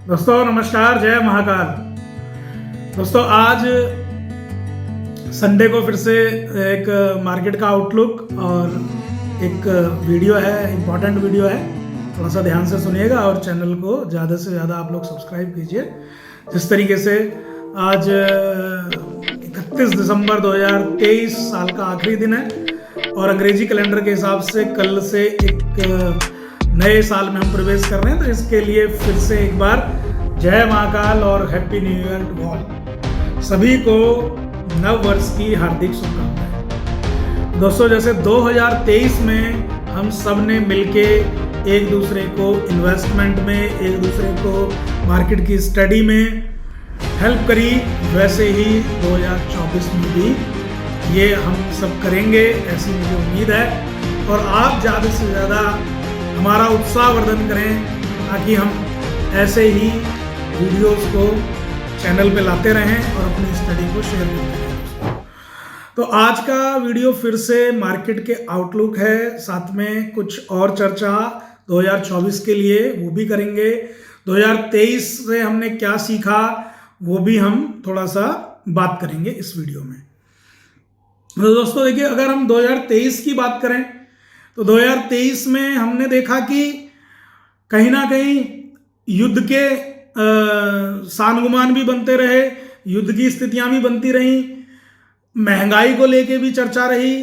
दोस्तों नमस्कार, जय महाकाल। दोस्तों आज संडे को फिर से एक मार्केट का आउटलुक और एक वीडियो है, इम्पॉर्टेंट वीडियो है। थोड़ा सा ध्यान से सुनिएगा और चैनल को ज़्यादा से ज़्यादा आप लोग सब्सक्राइब कीजिए। जिस तरीके से आज 31 दिसंबर 2023 साल का आखिरी दिन है और अंग्रेजी कैलेंडर के हिसाब से कल से एक नए साल में हम प्रवेश कर रहे हैं, तो इसके लिए फिर से एक बार जय महाकाल और happy new year to all. सभी को नव वर्ष की हार्दिक शुभकामनाएं। दोस्तों जैसे 2023 में हम सब ने मिलके एक दूसरे को इन्वेस्टमेंट में, एक दूसरे को मार्केट की स्टडी में हेल्प करी, वैसे ही 2024 में भी ये हम सब करेंगे, ऐसी मुझे उम्मीद है। और आप ज़्यादा से ज़्यादा हमारा उत्साह वर्धन करें ताकि हम ऐसे ही वीडियोस को चैनल पे लाते रहें और अपनी स्टडी को शेयर करते रहें। तो आज का वीडियो फिर से मार्केट के आउटलुक है, साथ में कुछ और चर्चा 2024 के लिए वो भी करेंगे। 2023 से हमने क्या सीखा वो भी हम थोड़ा सा बात करेंगे इस वीडियो में। तो दोस्तों देखिए, अगर हम 2023 की बात करें तो 2023 में हमने देखा कि कहीं ना कहीं युद्ध के सान गुमान भी बनते रहे, युद्ध की स्थितियां भी बनती रहीं, महंगाई को लेके भी चर्चा रही,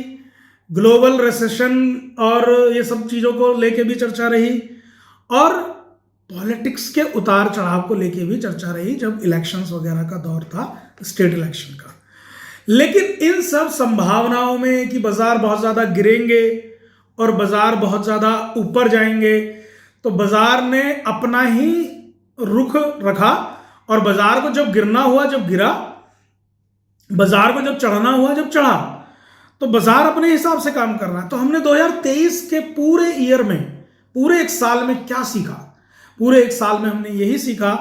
ग्लोबल रिसेशन और ये सब चीज़ों को लेके भी चर्चा रही, और पॉलिटिक्स के उतार चढ़ाव को लेके भी चर्चा रही जब इलेक्शंस वगैरह का दौर था, स्टेट इलेक्शन का। लेकिन इन सब संभावनाओं में कि बाजार बहुत ज़्यादा गिरेंगे और बाजार बहुत ज़्यादा ऊपर जाएंगे, तो बाजार ने अपना ही रुख रखा और बाजार को जब गिरना हुआ जब गिरा, बाजार को जब चढ़ना हुआ जब चढ़ा, तो बाजार अपने हिसाब से काम कर रहा है। तो हमने 2023 के पूरे ईयर में, पूरे एक साल में क्या सीखा? पूरे एक साल में हमने यही सीखा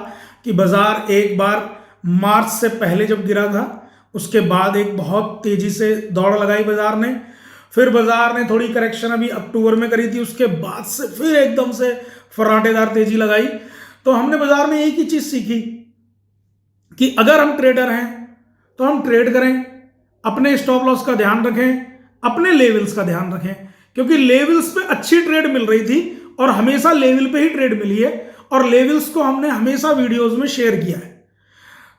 कि बाजार एक बार मार्च से पहले जब गिरा था, उसके बाद एक बहुत तेजी से दौड़ लगाई बाजार ने, फिर बाजार ने थोड़ी करेक्शन अभी अक्टूबर में करी थी, उसके बाद से फिर एकदम से फराटेदार तेजी लगाई। तो हमने बाजार में एक ही चीज सीखी कि अगर हम ट्रेडर हैं तो हम ट्रेड करें, अपने स्टॉप लॉस का ध्यान रखें, अपने लेवल्स का ध्यान रखें, क्योंकि लेवल्स पे अच्छी ट्रेड मिल रही थी और हमेशा लेवल पे ही ट्रेड मिली है और लेवल्स को हमने हमेशा वीडियोस में शेयर किया है।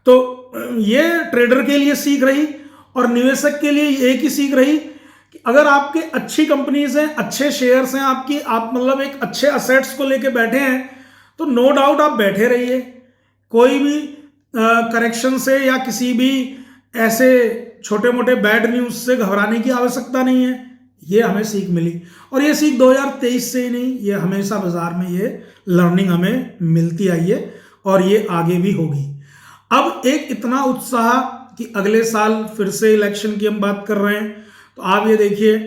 तो ये ट्रेडर के लिए सीख रही और निवेशक के लिए एक ही सीख रही कि अगर आपके अच्छी कंपनीज हैं, अच्छे शेयर्स हैं, आप मतलब एक अच्छे असेट्स को लेके बैठे हैं, तो नो डाउट आप बैठे रहिए। कोई भी करेक्शन से या किसी भी ऐसे छोटे मोटे बैड न्यूज से घबराने की आवश्यकता नहीं है। ये हमें सीख मिली और ये सीख 2023 से ही नहीं, ये हमेशा बाजार में ये लर्निंग हमें मिलती आई है और ये आगे भी होगी। अब एक इतना उत्साह कि अगले साल फिर से इलेक्शन की हम बात कर रहे हैं, तो आप ये देखिए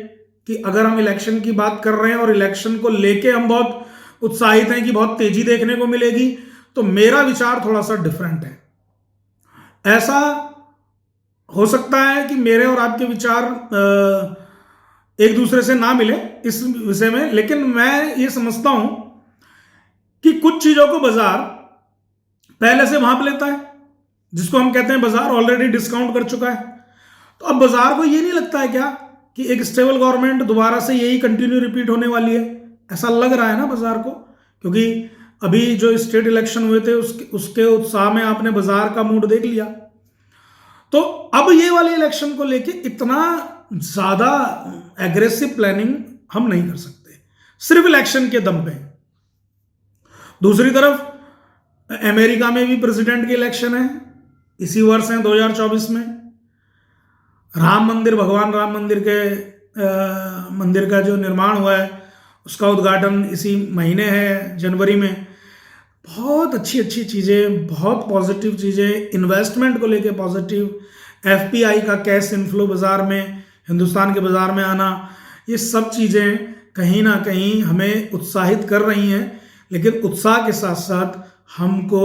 कि अगर हम इलेक्शन की बात कर रहे हैं और इलेक्शन को लेके हम बहुत उत्साहित हैं कि बहुत तेजी देखने को मिलेगी, तो मेरा विचार थोड़ा सा डिफरेंट है। ऐसा हो सकता है कि मेरे और आपके विचार एक दूसरे से ना मिले इस विषय में, लेकिन मैं ये समझता हूं कि कुछ चीजों को बाजार पहले से भांप लेता है, जिसको हम कहते हैं बाजार ऑलरेडी डिस्काउंट कर चुका है। तो अब बाजार को ये नहीं लगता है क्या कि एक स्टेबल गवर्नमेंट दोबारा से यही कंटिन्यू रिपीट होने वाली है? ऐसा लग रहा है ना बाजार को, क्योंकि अभी जो स्टेट इलेक्शन हुए थे उसके उत्साह में आपने बाजार का मूड देख लिया। तो अब ये वाले इलेक्शन को लेके इतना ज्यादा एग्रेसिव प्लानिंग हम नहीं कर सकते सिर्फ इलेक्शन के दम पे। दूसरी तरफ अमेरिका में भी प्रेसिडेंट के इलेक्शन है, इसी वर्ष है 2024 में। राम मंदिर, भगवान राम मंदिर के मंदिर का जो निर्माण हुआ है उसका उद्घाटन इसी महीने है, जनवरी में। बहुत अच्छी अच्छी चीज़ें, बहुत पॉजिटिव चीज़ें, इन्वेस्टमेंट को लेके पॉजिटिव, एफपीआई का कैश इनफ्लो बाज़ार में, हिंदुस्तान के बाज़ार में आना, ये सब चीज़ें कहीं ना कहीं हमें उत्साहित कर रही हैं। लेकिन उत्साह के साथ साथ हमको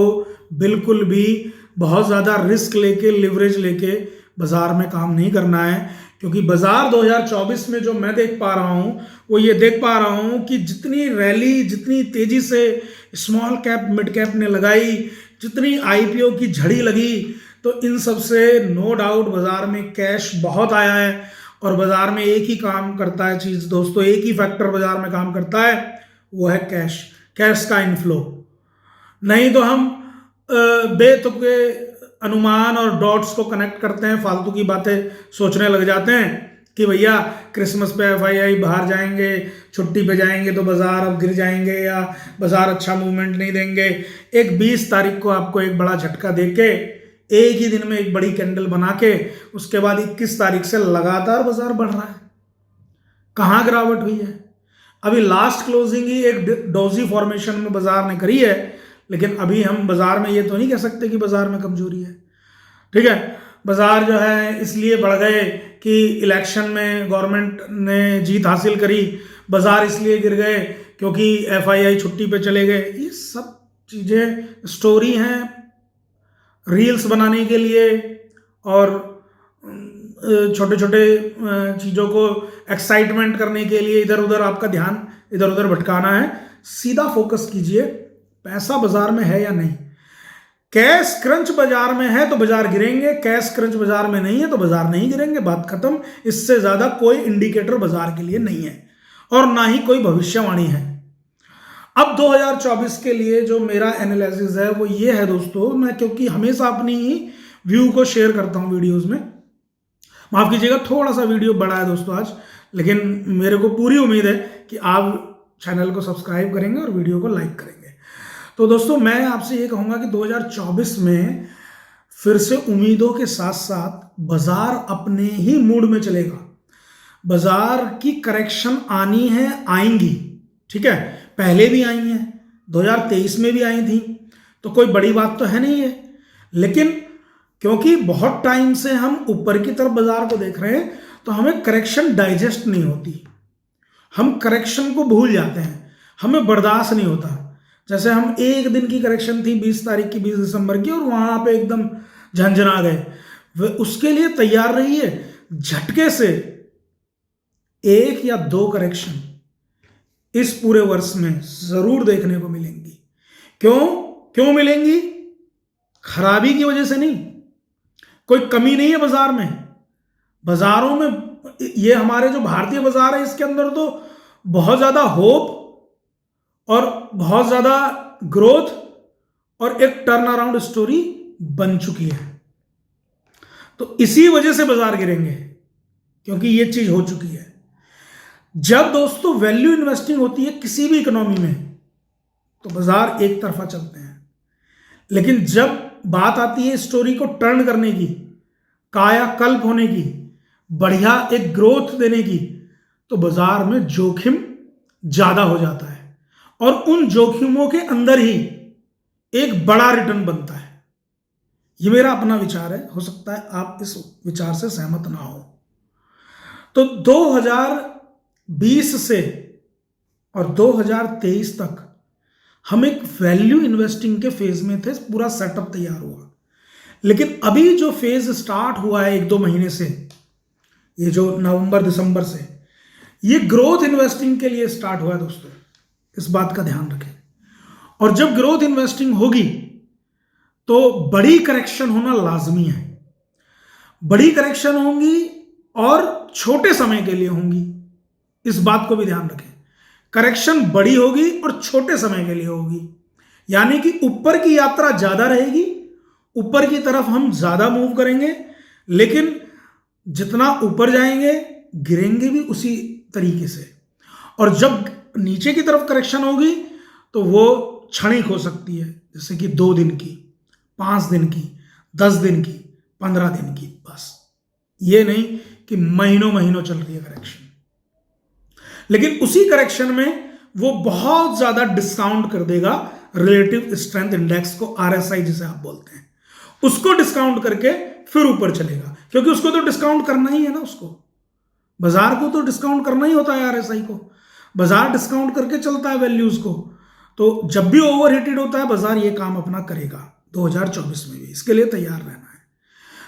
बिल्कुल भी बहुत ज़्यादा रिस्क लेके, लिवरेज लेके बाजार में काम नहीं करना है, क्योंकि बाजार 2024 में जो मैं देख पा रहा हूं वो ये देख पा रहा हूं कि जितनी रैली, जितनी तेजी से स्मॉल कैप मिड कैप ने लगाई, जितनी आईपीओ की झड़ी लगी, तो इन सब से नो डाउट बाजार में कैश बहुत आया है। और बाजार में एक ही काम करता है चीज दोस्तों, एक ही फैक्टर बाजार में काम करता है, वो है कैश, कैश का इनफ्लो। नहीं तो हम बेतुके अनुमान और डॉट्स को कनेक्ट करते हैं, फालतू की बातें सोचने लग जाते हैं कि भैया क्रिसमस पे एफआईआई बाहर जाएंगे, छुट्टी पे जाएंगे तो बाजार अब गिर जाएंगे या बाजार अच्छा मूवमेंट नहीं देंगे। एक 20 तारीख को आपको एक बड़ा झटका देके एक ही दिन में एक बड़ी कैंडल बना के उसके बाद 21 तारीख से लगातार बाजार बढ़ रहा है। कहाँ गिरावट हुई है? अभी लास्ट क्लोजिंग ही एक डोजी फॉर्मेशन में बाजार ने करी है, लेकिन अभी हम बाजार में ये तो नहीं कह सकते कि बाजार में कमजोरी है। ठीक है, बाजार जो है इसलिए बढ़ गए कि इलेक्शन में गवर्नमेंट ने जीत हासिल करी, बाजार इसलिए गिर गए क्योंकि एफआईआई छुट्टी पे चले गए। ये सब चीजें स्टोरी हैं रील्स बनाने के लिए और छोटे छोटे चीज़ों को एक्साइटमेंट करने के लिए इधर उधर आपका ध्यान इधर उधर भटकाना है। सीधा फोकस कीजिए, पैसा बाजार में है या नहीं। कैश क्रंच बाजार में है तो बाजार गिरेंगे, कैश क्रंच बाजार में नहीं है तो बाजार नहीं गिरेंगे, बात खत्म। इससे ज्यादा कोई इंडिकेटर बाजार के लिए नहीं है और ना ही कोई भविष्यवाणी है। अब 2024 के लिए जो मेरा एनालिसिस है वो ये है दोस्तों, मैं क्योंकि हमेशा अपनी ही व्यू को शेयर करता हूं वीडियोस में, माफ कीजिएगा थोड़ा सा वीडियो बड़ा है दोस्तों आज, लेकिन मेरे को पूरी उम्मीद है कि आप चैनल को सब्सक्राइब करेंगे और वीडियो को लाइक करेंगे। तो दोस्तों मैं आपसे ये कहूंगा कि 2024 में फिर से उम्मीदों के साथ साथ बाजार अपने ही मूड में चलेगा। बाजार की करेक्शन आनी है, आएंगी, ठीक है, पहले भी आई हैं, 2023 में भी आई थी, तो कोई बड़ी बात तो है नहीं है। लेकिन क्योंकि बहुत टाइम से हम ऊपर की तरफ बाजार को देख रहे हैं तो हमें करेक्शन डाइजेस्ट नहीं होती, हम करेक्शन को भूल जाते हैं, हमें बर्दाश्त नहीं होता। जैसे हम एक दिन की करेक्शन थी 20 तारीख की, 20 दिसंबर की, और वहां पे एकदम झंझना गए। उसके लिए तैयार रहिए, झटके से 1 या 2 करेक्शन इस पूरे वर्ष में जरूर देखने को मिलेंगी। क्यों मिलेंगी? खराबी की वजह से नहीं, कोई कमी नहीं है बाजार में। बाजारों में ये हमारे जो भारतीय बाजार है इसके अंदर तो बहुत ज्यादा होप और बहुत ज्यादा ग्रोथ और एक टर्न अराउंड स्टोरी बन चुकी है। तो इसी वजह से बाजार गिरेंगे, क्योंकि ये चीज हो चुकी है। जब दोस्तों वैल्यू इन्वेस्टिंग होती है किसी भी इकोनॉमी में तो बाजार एक तरफा चलते हैं, लेकिन जब बात आती है स्टोरी को टर्न करने की, कायाकल्प होने की, बढ़िया एक ग्रोथ देने की, तो बाजार में जोखिम ज्यादा हो जाता है और उन जोखिमों के अंदर ही एक बड़ा रिटर्न बनता है। ये मेरा अपना विचार है, हो सकता है आप इस विचार से सहमत ना हो। तो 2020 से और 2023 तक हम एक वैल्यू इन्वेस्टिंग के फेज में थे, पूरा सेटअप तैयार हुआ। लेकिन अभी जो फेज स्टार्ट हुआ है 1-2 महीने से, ये जो नवंबर दिसंबर से, ये ग्रोथ इन्वेस्टिंग के लिए स्टार्ट हुआ है दोस्तों, इस बात का ध्यान रखें। और जब ग्रोथ इन्वेस्टिंग होगी तो बड़ी करेक्शन होना लाजमी है। बड़ी करेक्शन होंगी और छोटे समय के लिए होंगी, इस बात को भी ध्यान रखें। करेक्शन बड़ी होगी और छोटे समय के लिए होगी, यानी कि ऊपर की यात्रा ज्यादा रहेगी, ऊपर की तरफ हम ज्यादा मूव करेंगे, लेकिन जितना ऊपर जाएंगे गिरेंगे भी उसी तरीके से। और जब नीचे की तरफ करेक्शन होगी तो वो क्षणिक हो सकती है, जैसे कि 2 दिन की, 5 दिन की, 10 दिन की, 15 दिन की, बस ये नहीं कि महीनों चल रही है करेक्शन। लेकिन उसी करेक्शन में वो बहुत ज्यादा डिस्काउंट कर देगा रिलेटिव स्ट्रेंथ इंडेक्स को, आरएसआई जिसे आप बोलते हैं, उसको डिस्काउंट करके फिर ऊपर चलेगा, क्योंकि उसको तो डिस्काउंट करना ही है ना, उसको बाजार को तो डिस्काउंट करना ही होता है, आरएसआई को बाजार डिस्काउंट करके चलता है वैल्यूज को। तो जब भी ओवरहीटेड होता है बाजार ये काम अपना करेगा 2024 में भी, इसके लिए तैयार रहना है।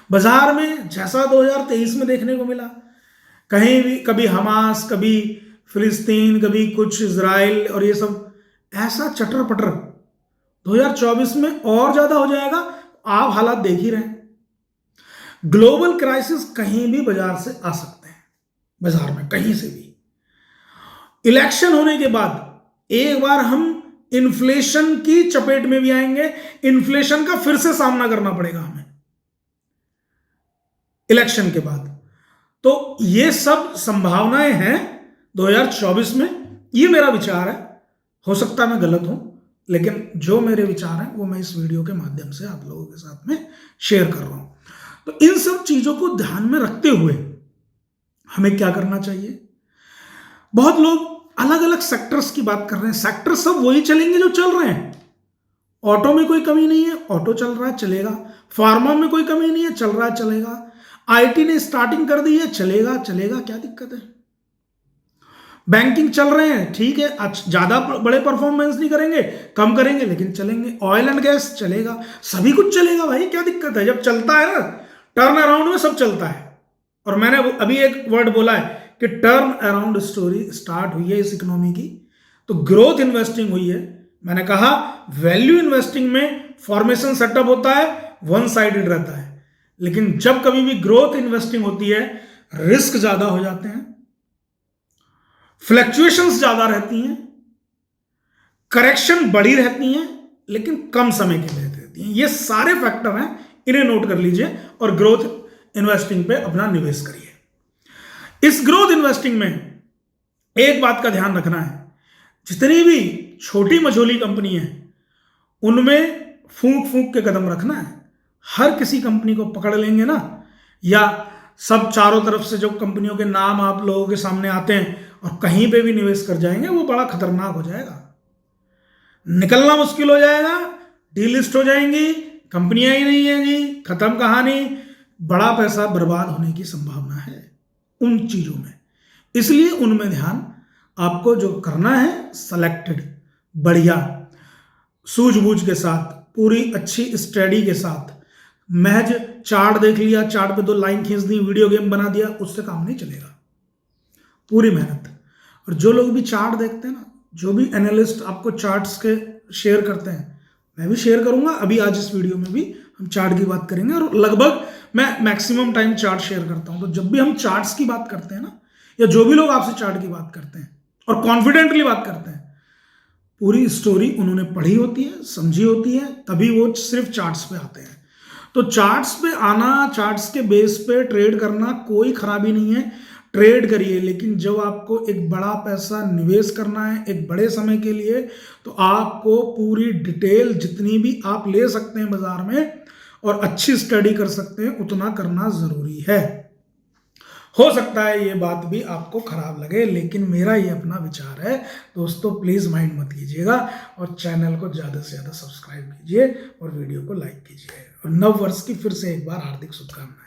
बाजार में जैसा 2023 में देखने को मिला, कहीं भी कभी हमास, कभी फिलिस्तीन, कभी कुछ इजराइल और ये सब ऐसा चटर पटर 2024 में और ज्यादा हो जाएगा। आप हालात देख ही रहे हैं। ग्लोबल क्राइसिस कहीं भी बाजार से आ सकते हैं, बाजार में कहीं से भी। इलेक्शन होने के बाद एक बार हम इन्फ्लेशन की चपेट में भी आएंगे, इन्फ्लेशन का फिर से सामना करना पड़ेगा हमें इलेक्शन के बाद। तो ये सब संभावनाएं हैं 2024 में। ये मेरा विचार है, हो सकता है मैं गलत हूं, लेकिन जो मेरे विचार हैं वो मैं इस वीडियो के माध्यम से आप लोगों के साथ में शेयर कर रहा हूं। तो इन सब चीजों को ध्यान में रखते हुए हमें क्या करना चाहिए। बहुत लोग अलग अलग सेक्टर्स की बात कर रहे हैं, सेक्टर सब वही चलेंगे जो चल रहे हैं। ऑटो में कोई कमी नहीं है, ऑटो चल रहा है, चलेगा। फार्मा में कोई कमी नहीं है, चल रहा है, चलेगा। आईटी ने स्टार्टिंग कर दी है, चलेगा चलेगा, क्या दिक्कत है। बैंकिंग चल रहे हैं, ठीक है, ज्यादा बड़े परफॉर्मेंस नहीं करेंगे, कम करेंगे, लेकिन चलेंगे। ऑयल एंड गैस चलेगा, सभी कुछ चलेगा भाई, क्या दिक्कत है। जब चलता है ना, टर्न अराउंड में सब चलता है। और मैंने अभी एक वर्ड बोला है कि टर्न अराउंड स्टोरी स्टार्ट हुई है इस इकोनॉमी की, तो ग्रोथ इन्वेस्टिंग हुई है। मैंने कहा वैल्यू इन्वेस्टिंग में फॉर्मेशन सेटअप होता है, वन साइडेड रहता है, लेकिन जब कभी भी ग्रोथ इन्वेस्टिंग होती है रिस्क ज्यादा हो जाते हैं, फ्लैक्चुएशंस ज्यादा रहती हैं, करेक्शन बड़ी रहती हैं, लेकिन कम समय के लिए रहती हैं। ये सारे फैक्टर हैं, इन्हें नोट कर लीजिए और ग्रोथ इन्वेस्टिंग पे अपना निवेश करिए। इस ग्रोथ इन्वेस्टिंग में एक बात का ध्यान रखना है, जितनी भी छोटी मझोली कंपनी है उनमें फूंक फूंक के कदम रखना है। हर किसी कंपनी को पकड़ लेंगे ना, या सब चारों तरफ से जो कंपनियों के नाम आप लोगों के सामने आते हैं और कहीं पे भी निवेश कर जाएंगे, वो बड़ा खतरनाक हो जाएगा। निकलना मुश्किल हो जाएगा, डीलिस्ट हो जाएंगी, कंपनियां ही नहीं है जी, खत्म कहानी। बड़ा पैसा बर्बाद होने की संभावना है उन चीजों में, इसलिए उनमें ध्यान आपको जो करना है, सेलेक्टेड, बढ़िया, सूझबूझ के साथ, पूरी अच्छी स्टडी के साथ। महज चार्ट देख लिया, चार्ट पे 2 लाइन खींच दी, वीडियो गेम बना दिया, उससे काम नहीं चलेगा। पूरी मेहनत। और जो लोग भी चार्ट देखते हैं ना, जो भी एनालिस्ट आपको चार्ट्स के शेयर करते हैं, मैं भी शेयर करूंगा अभी आज इस वीडियो में भी हम चार्ट की बात करेंगे। और लगभग मैं मैक्सिमम टाइम चार्ट शेयर करता हूं। तो जब भी हम चार्ट्स की बात करते हैं ना, या जो भी लोग आपसे चार्ट की बात करते हैं और कॉन्फिडेंटली बात करते हैं, पूरी स्टोरी उन्होंने पढ़ी होती है, समझी होती है, तभी वो सिर्फ चार्ट्स पे आते हैं। तो चार्ट्स पे आना, चार्ट्स के बेस पे ट्रेड करना कोई खराबी नहीं है, ट्रेड करिए। लेकिन जब आपको एक बड़ा पैसा निवेश करना है एक बड़े समय के लिए, तो आपको पूरी डिटेल जितनी भी आप ले सकते हैं बाजार में और अच्छी स्टडी कर सकते हैं, उतना करना जरूरी है। हो सकता है ये बात भी आपको खराब लगे, लेकिन मेरा ये अपना विचार है दोस्तों। प्लीज़ माइंड मत कीजिएगा और चैनल को ज़्यादा से ज़्यादा सब्सक्राइब कीजिए और वीडियो को लाइक कीजिए। और नव वर्ष की फिर से एक बार हार्दिक शुभकामनाएं।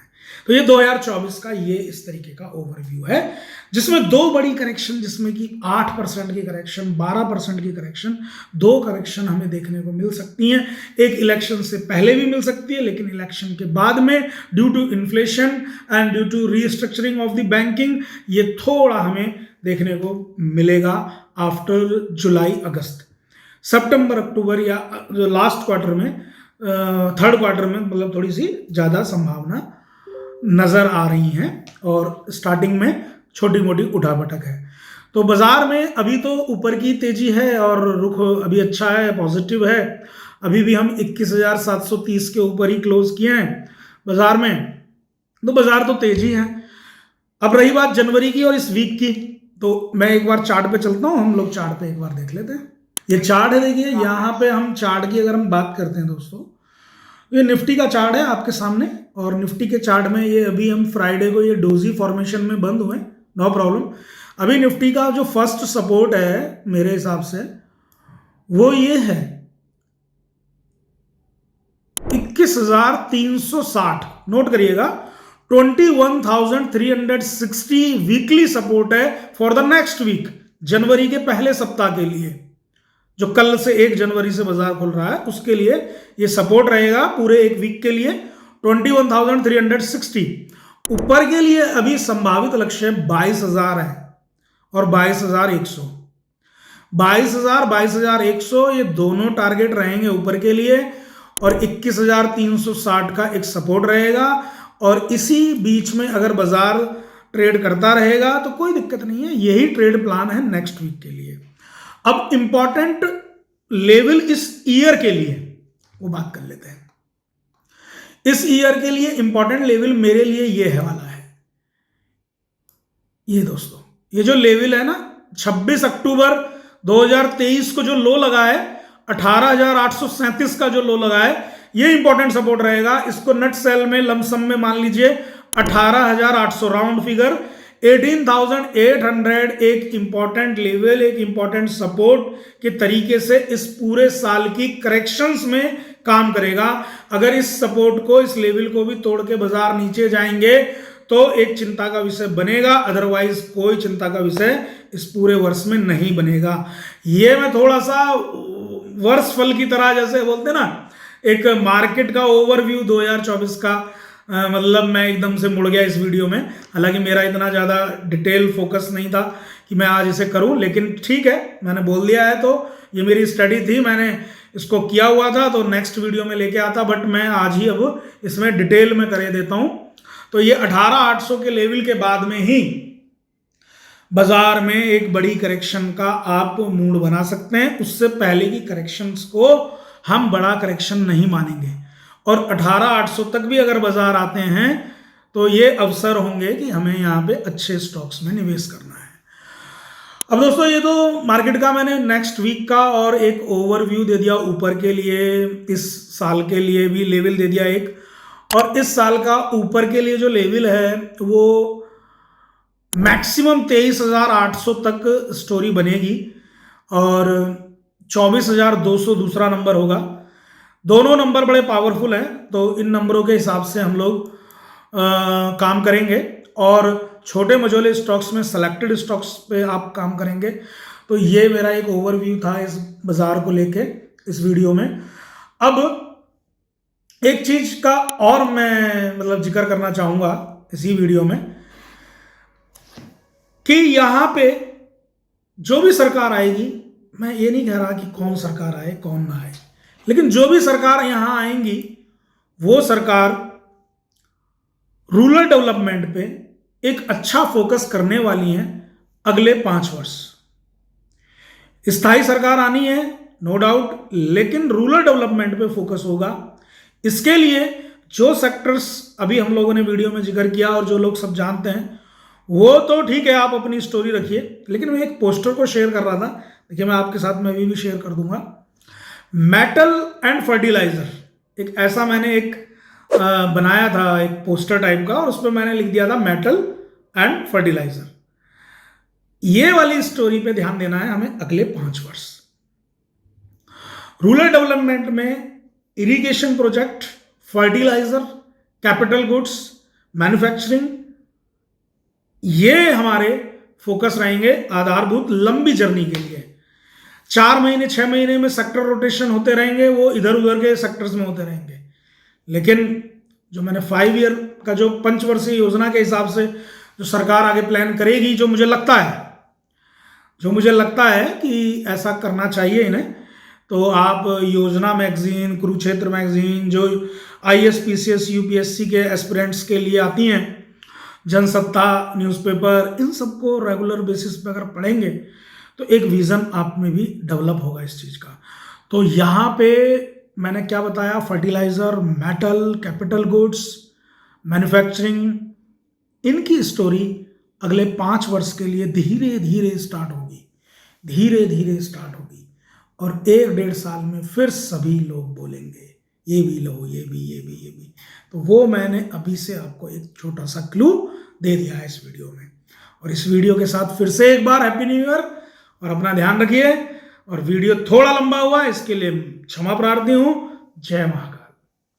तो ये 2024 का ये इस तरीके का ओवरव्यू है, जिसमें 2 बड़ी करेक्शन, जिसमें कि 8% की करेक्शन, 12% की करेक्शन, 2 करेक्शन हमें देखने को मिल सकती हैं। एक इलेक्शन से पहले भी मिल सकती है, लेकिन इलेक्शन के बाद में due to inflation and due to restructuring of the banking, ये थोड़ा हमें देखने को मिलेगा आफ्टर जुलाई अगस्त। सितंबर अक्टूबर या जो लास्ट क्वार्टर में, थर्ड क्वार्टर में, मतलब थोड़ी सी ज़्यादा संभावना नजर आ रही हैं और स्टार्टिंग में छोटी मोटी उठापटक है। तो बाजार में अभी तो ऊपर की तेजी है और रुख अभी अच्छा है, पॉजिटिव है। अभी भी हम 21,730 के ऊपर ही क्लोज किए हैं बाजार में, तो बाजार तो तेजी है। अब रही बात जनवरी की और इस वीक की, तो मैं एक बार चार्ट पे चलता हूं, हम लोग चार्ट पे एक बार देख लेते हैं। ये चार्ट है, देखिए यहाँ पे हम चार्ट की अगर हम बात करते हैं दोस्तों, ये निफ्टी का चार्ट है आपके सामने। और निफ्टी के चार्ट में ये अभी हम फ्राइडे को ये डोजी फॉर्मेशन में बंद हुए, नो प्रॉब्लम। अभी निफ्टी का जो फर्स्ट सपोर्ट है मेरे हिसाब से वो ये है 21,360, नोट करिएगा। 21,360 वीकली सपोर्ट है फॉर द नेक्स्ट वीक, जनवरी के पहले सप्ताह के लिए, जो कल से 1 जनवरी से बाजार खुल रहा है उसके लिए ये सपोर्ट रहेगा पूरे 1 वीक के लिए। 21,360। ऊपर के लिए अभी संभावित लक्ष्य 22,000 है और 22,100। 22,000, 22,100 ये दोनों टारगेट रहेंगे ऊपर के लिए, और 21,360 का एक सपोर्ट रहेगा। और इसी बीच में अगर बाजार ट्रेड करता रहेगा तो कोई दिक्कत नहीं है, यही ट्रेड प्लान है नेक्स्ट वीक के लिए। अब इंपॉर्टेंट लेवल इस ईयर के लिए वो बात कर लेते हैं। इस ईयर के लिए इंपॉर्टेंट लेवल मेरे लिए ये है वाला है, ये दोस्तों, ये जो लेवल है ना 26 अक्टूबर 2023 को जो लो लगा है, 18,837 का जो लो लगा है, ये इंपॉर्टेंट सपोर्ट रहेगा। इसको नेट सेल में लमसम में मान लीजिए 18,800 राउंड फिगर, 18,800 एक इंपॉर्टेंट लेवल, एक इंपॉर्टेंट सपोर्ट के तरीके से इस पूरे साल की करेक्शंस में काम करेगा। अगर इस सपोर्ट को, इस लेवल को भी तोड़ के बाजार नीचे जाएंगे तो एक चिंता का विषय बनेगा, अदरवाइज कोई चिंता का विषय इस पूरे वर्ष में नहीं बनेगा। ये मैं थोड़ा सा वर्ष फल की तरह जैसे बोलते ना, एक मार्केट का ओवरव्यू 2024 का, मतलब मैं एकदम से मुड़ गया इस वीडियो में। हालांकि मेरा इतना ज़्यादा डिटेल फोकस नहीं था कि मैं आज इसे करूं, लेकिन ठीक है, मैंने बोल दिया है तो ये मेरी स्टडी थी, मैंने इसको किया हुआ था तो नेक्स्ट वीडियो में लेके आता, बट मैं आज ही अब इसमें डिटेल में कर देता हूं। तो ये 18,800 के लेवल के बाद में ही बाजार में एक बड़ी करेक्शन का आप मूड बना सकते हैं। उससे पहले की करेक्शंस को हम बड़ा करेक्शन नहीं मानेंगे, और 18,800 तक भी अगर बाजार आते हैं तो ये अवसर होंगे कि हमें यहाँ पे अच्छे स्टॉक्स में निवेश करना है। अब दोस्तों ये तो मार्केट का मैंने नेक्स्ट वीक का और एक ओवरव्यू दे दिया ऊपर के लिए, इस साल के लिए भी लेवल दे दिया एक, और इस साल का ऊपर के लिए जो लेवल है वो मैक्सिमम 23,800 तक स्टोरी बनेगी और 24,200 दूसरा नंबर होगा। दोनों नंबर बड़े पावरफुल हैं, तो इन नंबरों के हिसाब से हम लोग काम करेंगे, और छोटे मझोले स्टॉक्स में सेलेक्टेड स्टॉक्स पे आप काम करेंगे। तो ये मेरा एक ओवरव्यू था इस बाजार को लेके इस वीडियो में। अब एक चीज का और मैं मतलब जिक्र करना चाहूंगा इसी वीडियो में कि यहां पे जो भी सरकार आएगी, मैं ये नहीं कह रहा कि कौन सरकार आए कौन ना आए, लेकिन जो भी सरकार यहां आएंगी वो सरकार रूरल डेवलपमेंट पे एक अच्छा फोकस करने वाली है अगले 5 वर्ष। स्थायी सरकार आनी है नो डाउट, लेकिन रूरल डेवलपमेंट पे फोकस होगा। इसके लिए जो सेक्टर्स अभी हम लोगों ने वीडियो में जिक्र किया और जो लोग सब जानते हैं वो तो ठीक है, आप अपनी स्टोरी रखिए, लेकिन मैं एक पोस्टर को शेयर कर रहा था, देखिए मैं आपके साथ में अभी भी शेयर कर दूंगा। मेटल एंड फर्टिलाइजर, एक ऐसा मैंने एक बनाया था एक पोस्टर टाइप का, और उस पर मैंने लिख दिया था मेटल एंड फर्टिलाइजर। ये वाली स्टोरी पे ध्यान देना है हमें अगले 5 वर्ष। रूरल डेवलपमेंट में irrigation project, fertiliser, capital goods, manufacturing, ये हमारे फोकस रहेंगे आधारभूत लंबी जर्नी के लिए। 4 महीने 6 महीने में सेक्टर रोटेशन होते रहेंगे, वो इधर उधर के सेक्टर्स में होते रहेंगे, लेकिन जो मैंने 5 ईयर का जो पंचवर्षीय योजना के हिसाब से जो सरकार आगे प्लान करेगी, जो मुझे लगता है कि ऐसा करना चाहिए इन्हें, तो आप योजना मैगजीन, कुरुक्षेत्र मैगजीन, जो IAS, PCS, UPSC के एस्पिरेंट्स के लिए आती हैं, जनसत्ता न्यूज़पेपर, इन सबको रेगुलर बेसिस पे अगर पढ़ेंगे तो एक विज़न आप में भी डेवलप होगा इस चीज़ का। तो यहाँ पे मैंने क्या बताया, fertiliser, metal, capital goods, manufacturing, इनकी स्टोरी अगले 5 वर्ष के लिए धीरे धीरे स्टार्ट होगी, और 1-1.5 साल में फिर सभी लोग बोलेंगे ये भी लो, ये भी। तो वो मैंने अभी से आपको एक छोटा सा क्लू दे दिया है इस वीडियो में। और इस वीडियो के साथ फिर से एक बार हैप्पी न्यू ईयर, और अपना ध्यान रखिए। और वीडियो थोड़ा लंबा हुआ इसके लिए क्षमा प्रार्थी हूँ। जय महाकाल।